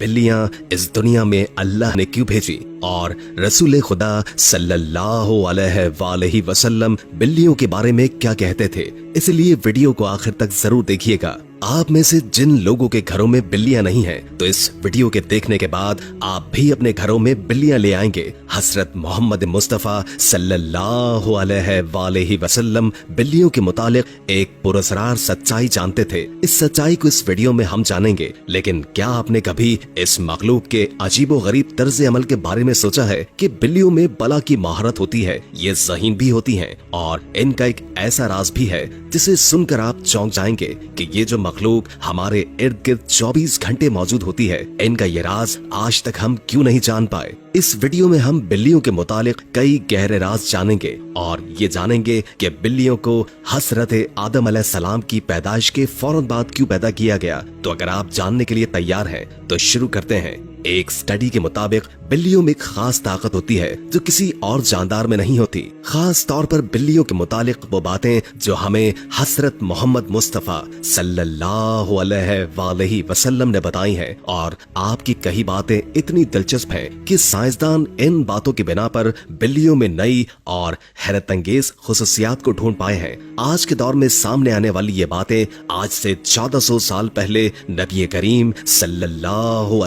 बिल्लियां इस दुनिया में अल्लाह ने क्यों भेजी और रसूल खुदा सल्लल्लाहु अलैहि वसल्लम बिल्लियों के बारे में क्या कहते थे। इसलिए वीडियो को आखिर तक जरूर देखिएगा। आप में से जिन लोगों के घरों में बिल्लियां नहीं हैं, तो इस वीडियो के देखने के बाद आप भी अपने घरों में बिल्लियां ले आएंगे। हजरत मोहम्मद मुस्तफा सल्लल्लाहु अलैहि वसल्लम बिल्लियों के मुतालिक एक पुरस्कार सच्चाई जानते थे। इस सच्चाई को इस वीडियो में हम जानेंगे। लेकिन क्या आपने कभी इस मखलूक के अजीबो गरीब तर्ज अमल के बारे में सोचा है कि बिल्लियों में बला की महारत होती है, ये ज़हीन भी होती हैं और इनका एक ऐसा राज भी है जिसे सुनकर आप चौंक जाएंगे कि ये जो मखलूक हमारे इर्द गिर्द 24 घंटे मौजूद होती है, इनका ये राज आज तक हम क्यों नहीं जान पाए। इस वीडियो में हम बिल्लियों के मुतालिक कई गहरे राज जानेंगे और ये जानेंगे कि बिल्लियों को हजरत आदम अलैहिस्सलाम की पैदाइश के फौरन बाद क्यों पैदा किया गया। तो अगर आप जानने के लिए तैयार हैं तो शुरू करते हैं। एक स्टडी के मुताबिक बिल्लियों में एक खास ताकत होती है जो किसी और जानदार में नहीं होती। खास तौर पर बिल्लियों के मुतालिक वो बातें जो हमें हजरत मोहम्मद मुस्तफा सल्लल्लाहु अलैहि वसल्लम ने बताई हैं, और आपकी कई बातें इतनी दिलचस्प हैं कि साइंसदान इन बातों की बिना पर बिल्लियों में नई और हैरत अंगेज खुसूसियात को ढूंढ पाए हैं। आज के दौर में सामने आने वाली ये बातें आज से 1400 साल पहले नबी करीम सल्लल्लाहु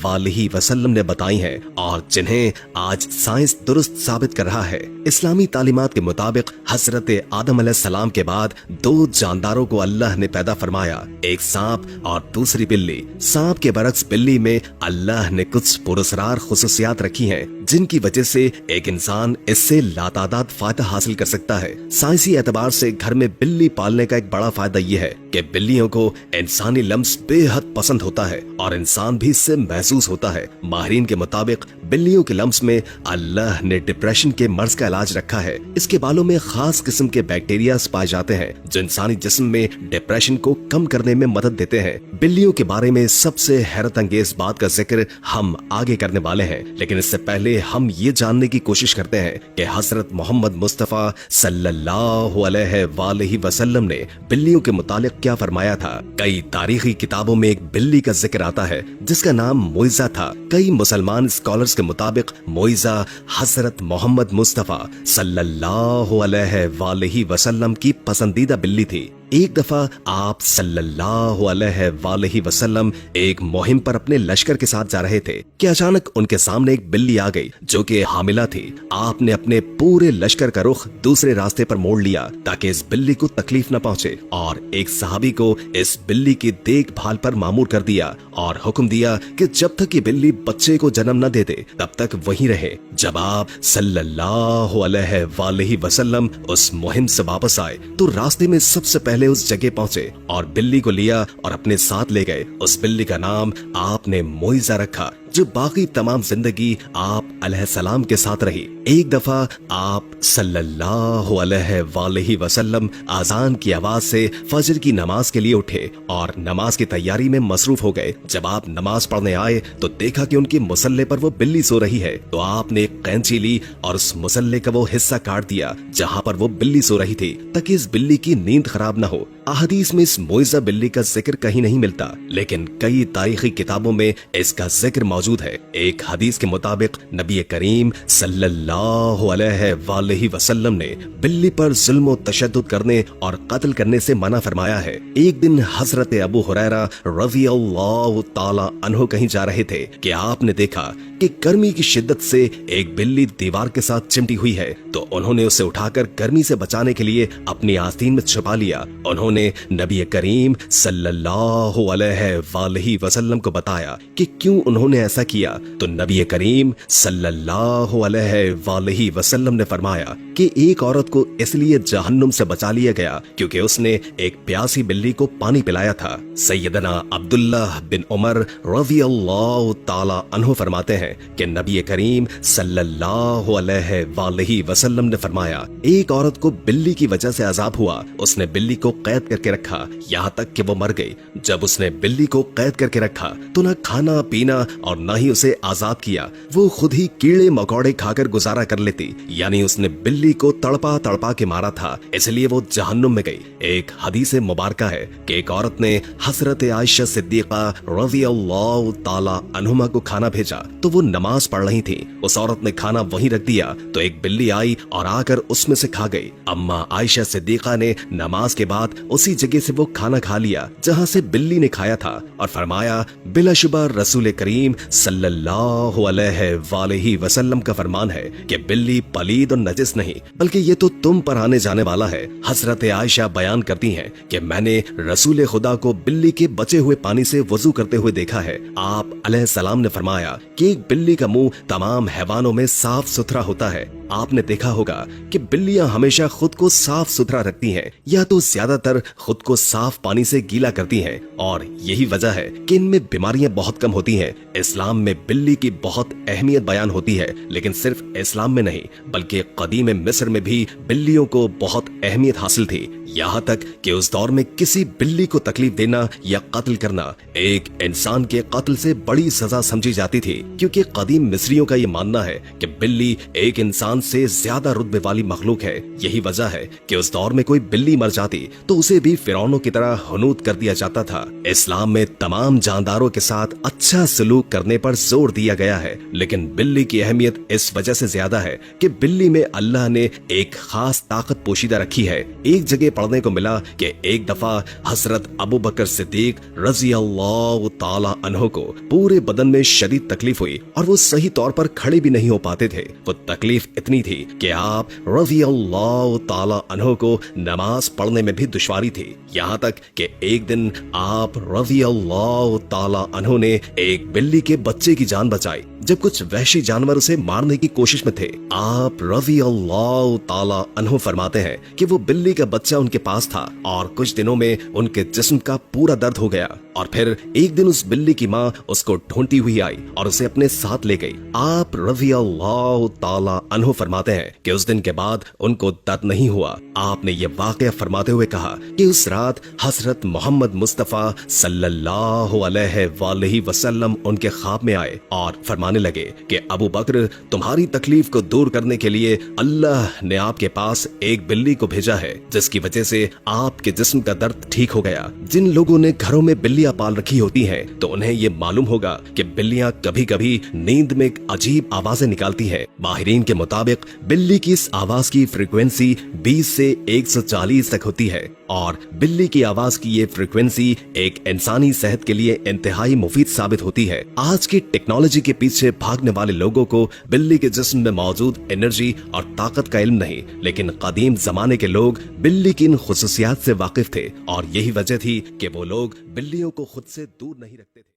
अलैहि वसल्लम ने बताई हैं और जिन्हें आज साइंस दुरुस्त साबित कर रहा है। इस्लामी तालीमात के मुताबिक हजरत आदम अलैहिस्सलाम के बाद दो जानदारों को अल्लाह ने पैदा फरमाया, एक सांप और दूसरी बिल्ली। सांप के बरक्स बिल्ली में अल्लाह ने कुछ पुरस्कार खुसूसियात रखी हैं जिनकी वजह से एक इंसान इससे लातादाद फायदा हासिल कर सकता है। साइंसी एतबार से घर में बिल्ली पालने का एक बड़ा फायदा यह है कि बिल्लियों को इंसानी लम्स बेहद पसंद होता है और इंसान भी इससे महसूस होता है। माहिरीन के मुताबिक बिल्लियों के लम्स में अल्लाह ने डिप्रेशन के मर्ज का इलाज रखा है। इसके बालों में खास किस्म के बैक्टीरिया पाए जाते हैं जो इंसानी जिस्म में डिप्रेशन को कम करने में मदद देते हैं। बिल्लियों के बारे में सबसे हैरत अंगेज बात का जिक्र हम आगे करने वाले हैं, लेकिन इससे पहले हम ये जानने की कोशिश करते हैं कि हजरत मोहम्मद मुस्तफा सल्लल्लाहु अलैहि वसल्लम ने बिल्लियों के मुतालिक क्या फरमाया था। कई तारीखी किताबों में एक बिल्ली का जिक्र आता है जिसका नाम मोइजा था। कई मुसलमान स्कॉलर्स के मुताबिक मोइजा हजरत मोहम्मद मुस्तफा सल्लल्लाहु अलैहि वसल्लम की पसंदीदा बिल्ली थी। एक दफा आप सल्लल्लाहु अलैहि वसल्लम एक मुहिम पर अपने लश्कर के साथ जा रहे थे कि अचानक उनके सामने एक बिल्ली आ गई जो कि हामिला थी। आपने अपने पूरे लश्कर का रुख दूसरे रास्ते पर मोड़ लिया ताकि इस बिल्ली को तकलीफ न पहुंचे और एक सहाबी को इस बिल्ली की देखभाल पर मामूर कर दिया और हुक्म दिया कि जब तक ये बिल्ली बच्चे को जन्म न दे दे तब तक वहीं रहे। जब आप सल्लल्लाहु अलैहि वसल्लम उस मुहिम से वापस आए तो रास्ते में सबसे पहले उस जगह पहुंचे और बिल्ली को लिया और अपने साथ ले गए। उस बिल्ली का नाम आपने मोइजा रखा जो बाकी तमाम जिंदगी आप अलैहिस्सलाम के साथ रही। एक दफा आप सल्लल्लाहु अलैहि वसल्लम आजान की आवाज से फजर की नमाज के लिए उठे और नमाज की तैयारी में मसरूफ हो गए। जब आप नमाज पढ़ने आए तो देखा कि उनके मुसल्ले पर वो बिल्ली सो रही है, तो आपने एक कैंची ली और उस मुसल्ले का वो हिस्सा काट दिया जहाँ पर वो बिल्ली सो रही थी ताकि इस बिल्ली की नींद खराब न हो। अहदीस में इस मोइजा बिल्ली का जिक्र कहीं नहीं मिलता, लेकिन कई तारीखी किताबों में इसका जिक्र मौजूद है। एक हदीस के मुताबिक नबी करीम सल्लल्लाहु अलैहि वसल्लम ने बिल्ली पर जुल्म और तशद्दुद करने और कत्ल करने से मना फरमाया है। एक दिन हजरत अबू हुरैरा रज़ियल्लाहु ताला अन्हु कहीं जा रहे थे कि आपने देखा कि गर्मी की शिद्दत से एक बिल्ली दीवार के साथ चिमटी हुई है, तो उन्होंने उसे उठाकर गर्मी से बचाने के लिए अपनी आस्तीन में छुपा लिया। उन्होंने नबी करीम सल्लल्लाहु अलैहि वसल्लम को बताया कि क्यों उन्होंने ऐसा किया, तो नबी करीम सल्लल्लाहु अलैहि वसल्लम ने फरमाया कि एक औरत को इसलिए जहन्नुम से बचा लिया गया क्योंकि उसने एक प्यासी बिल्ली को पानी पिलाया था। सैयदना अब्दुल्लाह बिन उमर रज़ियल्लाहु ताला अन्हु फरमाते हैं कि नबी करीम सल्लल्लाहु अलैहि वसल्लम ने फरमाया, एक औरत को बिल्ली की वजह से अजाब हुआ, उसने बिल्ली को कैद करके रखा यहाँ तक कि वो मर गई। जब उसने बिल्ली को कैद करके रखा तो न खाना पीना और न ही उसे आजाद किया, वो खुद ही कीड़े मकोड़े खाकर गुजारा कर लेती। यानी उसने बिल्ली को तड़पा तड़पा के मारा था, इसलिए वो जहन्नुम में गई। एक हदीस मुबारका है कि एक औरत ने हजरत आयशा सिद्दीका रज़ियल्लाहु ताला अन्हुमा को खाना भेजा, तो वो नमाज पढ़ रही थी। उस औरत ने खाना वहीं रख दिया तो एक बिल्ली आई और आकर उसमें से खा गई। अम्मा आयशा सिद्दीका ने नमाज के बाद उसी जगह से वो खाना खा लिया जहां से बिल्ली ने खाया था, और फरमाया, बिलाशुबा रसूल करीम सल्लल्लाहु अलैहि वसल्लम का फरमान है कि बिल्ली पलीद और नजिस नहीं, बल्कि ये तो तुम पर आने जाने वाला है। हजरत आयशा बयान करती हैं कि मैंने रसूल खुदा को बिल्ली के बचे हुए पानी से वजू करते हुए देखा है। आप अलैहिस्सलाम ने फरमाया कि एक बिल्ली का मुंह तमाम हैवानों में साफ सुथरा होता है। आपने देखा होगा कि बिल्लियां हमेशा खुद को साफ सुथरा रखती हैं, या तो ज्यादातर खुद को साफ पानी से गीला करती हैं, और यही वजह है कि इनमें बीमारियां बहुत कम होती हैं। इस्लाम में बिल्ली की बहुत अहमियत बयान होती है, लेकिन सिर्फ इस्लाम में नहीं बल्कि कदीम मिस्र में भी बिल्लियों को बहुत अहमियत हासिल थी। यहाँ तक कि उस दौर में किसी बिल्ली को तकलीफ देना या कत्ल करना एक इंसान के कत्ल से बड़ी सजा समझी जाती थी, क्योंकि कदीम मिस्रियों का ये मानना है कि बिल्ली एक इंसान से ज्यादा रुतबे वाली मखलूक है। यही वजह है कि उस दौर में कोई बिल्ली मर जाती तो उसे भी फिरौनों की तरह हनूत कर दिया जाता था। इस्लाम में तमाम जानदारों के साथ अच्छा सलूक करने पर जोर दिया गया है, लेकिन बिल्ली की अहमियत इस वजह से ज्यादा है कि बिल्ली में अल्लाह ने एक खास ताकत पोशीदा रखी है। एक जगह पढ़ने को मिला कि एक दफा हजरत अबू बकर सिद्दीक रज़ियल्लाहु ताला अन्हु को पूरे बदन में शदीद तकलीफ हुई और वो सही तौर पर खड़े भी नहीं हो पाते थे। वो तकलीफ इतनी थी कि आप रज़ियल्लाहु ताला अन्हु को नमाज पढ़ने में भी दुश्वारी थी। यहाँ तक कि एक दिन आप रज़ियल्लाहु ताला अन्हु ने एक बिल्ली के बच्चे की जान बचाई जब कुछ वहशी जानवर उसे मारने की कोशिश में थे। आप रज़ियल्लाहु ताला अन्हु फरमाते हैं कि वो बिल्ली का बच्चा उनके पास था और कुछ दिनों में उनके जिस्म का पूरा दर्द हो गया, और फिर एक दिन उस बिल्ली की माँ उसको ढूंढती हुई आई और उसे अपने साथ ले गई। आप रज़ियल्लाहु ताला अन्हु फरमाते हैं कि उस दिन के बाद उनको दर्द नहीं हुआ। आपने ये वाकया फरमाते हुए कहा कि उस रात हजरत मोहम्मद मुस्तफा सल्लल्लाहु अलैहि वसल्लम उनके ख्वाब में आए और फरमाने लगे कि अबू बकर, तुम्हारी तकलीफ को दूर करने के लिए अल्लाह ने आपके पास एक बिल्ली को भेजा है, जिसकी वजह से आपके जिस्म का दर्द ठीक हो गया। जिन लोगों ने घरों में बिल्लियां पाल रखी होती हैं तो उन्हें ये मालूम होगा कि बिल्लियां कभी कभी नींद में अजीब आवाजें निकालती हैं। माहिरीन के मुताबिक बिल्ली की इस आवाज की फ्रीक्वेंसी 20 से 140 तक होती है, और बिल्ली की आवाज की ये फ्रीक्वेंसी एक इंसानी सेहत के लिए इंतहाई मुफीद साबित होती है। आज की टेक्नोलॉजी के पीछे भागने वाले लोगों को बिल्ली के जिस्म में मौजूद एनर्जी और ताकत का इल्म नहीं, लेकिन कदीम जमाने के लोग बिल्ली की इन खुसूसियात से वाकिफ थे, और यही वजह थी कि वो लोग बिल्लियों को खुद से दूर नहीं रखते थे।